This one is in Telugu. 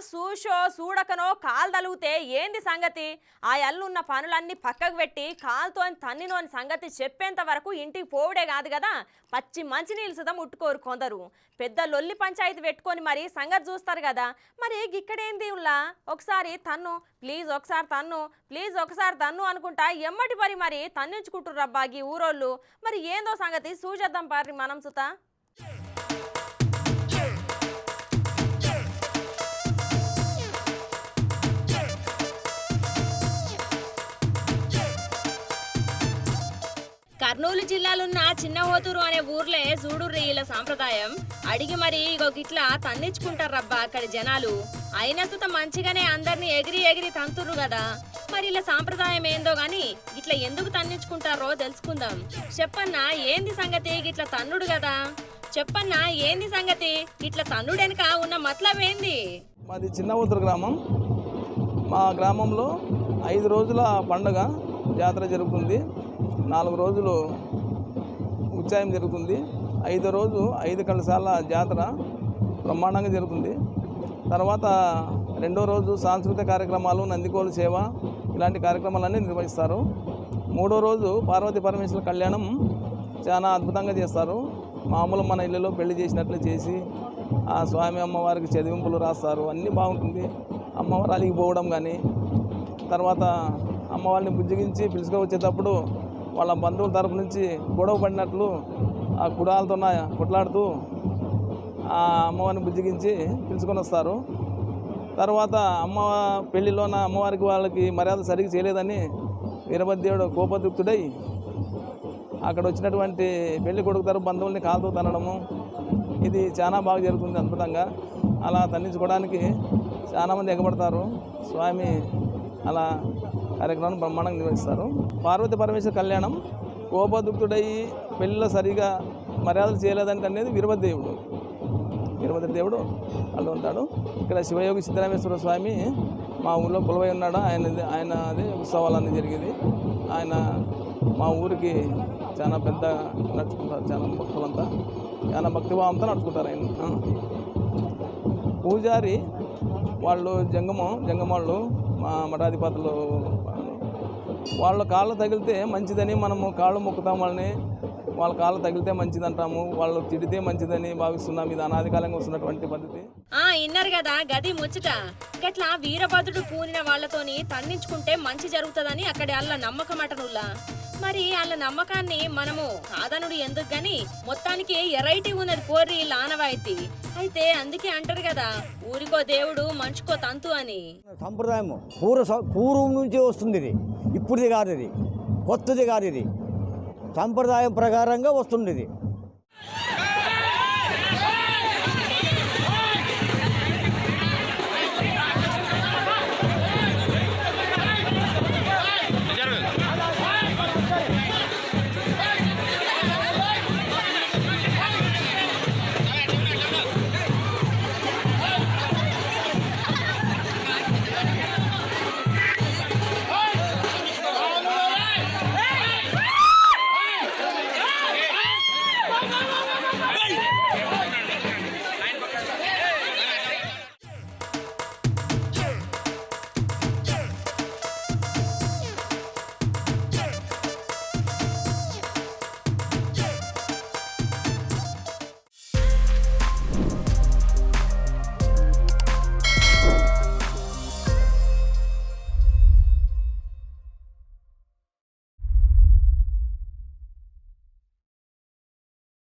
సూషో చూడకనో కాలు తలుగుతే ఏంది సంగతి? ఆ ఎల్లున్న పనులన్నీ పక్కకు పెట్టి కాలుతో తన్నినోని సంగతి చెప్పేంత వరకు ఇంటికి పోవుడే కాదు కదా, పచ్చి మంచినీళ్ళు సుధా ముట్టుకోరు కొందరు. పెద్ద లొల్లి పంచాయతీ పెట్టుకొని మరి సంగతి చూస్తారు కదా. మరి ఇక్కడేంది ఉల్లా ఒకసారి తన్ను ప్లీజ్, ఒకసారి తన్ను ప్లీజ్, ఒకసారి తన్ను అనుకుంటా ఎమ్మటి మరి తన్నించుకుంటుర్రు రబ్బా ఈ ఊరోళ్ళు. మరి ఏందో సంగతి చూసేద్దాం పారి మనం సుతా. కర్నూలు జిల్లాలున్న చిన్నహోతూరు అనే ఊర్లే చూడుర్రి ఇలా సాంప్రదాయం. అడిగి మరి ఇగో గిట్లా తన్నించుకుంటారబ్బా అక్కడి జనాలు. అయినా సుత మంచిగానే అందరినీ ఎగిరి ఎగిరి తంతుర్రు కదా. మరి ఇలా సాంప్రదాయం ఏందో గాని ఇట్లా ఎందుకు తన్నించుకుంటారో తెలుసుకుందాం. చెప్పన్నా ఏంది సంగతి? గిట్లా తన్నుడు కదా, చెప్పన్నా ఏంది సంగతి? ఇట్లా తన్నుడెనక ఉన్న మతలబ్ ఏంది? మాది చిన్నహోతూరు గ్రామం. మా గ్రామంలో 5 రోజుల పండుగ జాతర జరుగుతుంది. 4 రోజులు ఉత్సవం జరుగుతుంది. 5వ రోజు 5 కలశాల జాతర బ్రహ్మాండంగా జరుగుతుంది. తర్వాత 2వ రోజు సాంస్కృతిక కార్యక్రమాలు, నందికోలు సేవ ఇలాంటి కార్యక్రమాలన్నీ నిర్వహిస్తారు. 3వ రోజు పార్వతీ పరమేశ్వర కళ్యాణం చాలా అద్భుతంగా చేస్తారు. మామూలు మన ఇళ్ళలో పెళ్లి చేసినట్లు చేసి ఆ స్వామి అమ్మవారికి చదివింపులు రాస్తారు. అన్నీ బాగుంటుంది. అమ్మవారు అలిగిపోవడం కానీ, తర్వాత అమ్మవారిని బుజ్జగించి పిలుచుకు వచ్చేటప్పుడు వాళ్ళ బంధువుల తరపు నుంచి గొడవ పడినట్లు ఆ కుడాలతో కొట్లాడుతూ ఆ అమ్మవారిని బుజ్జగించి పిలుచుకొని వస్తారు. తర్వాత అమ్మ పెళ్లిలోన అమ్మవారికి వాళ్ళకి మర్యాద సరిగ్గా చేయలేదని వీరభద్రుడు కోపదుక్తుడై అక్కడ వచ్చినటువంటి పెళ్లి కొడుకు తరపు బంధువుల్ని కాలుతో తనడము, ఇది చాలా బాగా జరుగుతుంది అద్భుతంగా. అలా తన్నించుకోవడానికి చాలామంది ఎగబడతారు. స్వామి అలా కార్యక్రమాన్ని బ్రహ్మాండంగా నిర్వహిస్తారు. పార్వతీ పరమేశ్వర కళ్యాణం కోపదుక్తుడయ్యి పెళ్ళిలో సరిగా మర్యాదలు చేయలేదంటే అనేది వీరభద్రదేవుడు వాళ్ళు ఉంటాడు. ఇక్కడ శివయోగి సిద్ధరామేశ్వర స్వామి మా ఊళ్ళో కొలువై ఉన్నాడు. ఆయన అదే ఉత్సవాలన్నీ జరిగేది. ఆయన మా ఊరికి చాలా పెద్ద నడుచుకుంటారు. చాలా భక్తులంతా చాలా భక్తిభావంతో నడుచుకుంటారు. ఆయన పూజారి వాళ్ళు జంగమాళ్ళు మా మఠాధిపతులు వాళ్ళ కాళ్ళు తగిలితే మంచిదని మనము కాళ్ళు మొక్కుతాం. వాళ్ళ కాళ్ళు తగిలితే మంచిది అంటాము. వాళ్ళు తిడితే మంచిదని భావిస్తున్నాం. ఇది అనాది కాలంగా వస్తున్నటువంటి పద్ధతి. ఇన్నారు కదా గది ముచ్చట. గట్లా వీరభద్రుడు పూనిన వాళ్ళతోని తన్నించుకుంటే మంచి జరుగుతుందని అక్కడి వాళ్ళ నమ్మకం అటనుల్లా. మరి వాళ్ళ నమ్మకాన్ని మనము కాదనుడు ఎందుకు గాని మొత్తానికి ఎరైటీ ఉన్నది పోర్రి ఆనవాయితీ. అయితే అందుకే అంటారు కదా ఊరికో దేవుడు మనిషికో తంతు అని. సంప్రదాయం పూర్వం నుంచి వస్తుంది. ఇది ఇప్పుడుది కాదు, ఇది కొత్తది కాదు. ఇది సంప్రదాయం ప్రకారంగా వస్తుంది. ఇది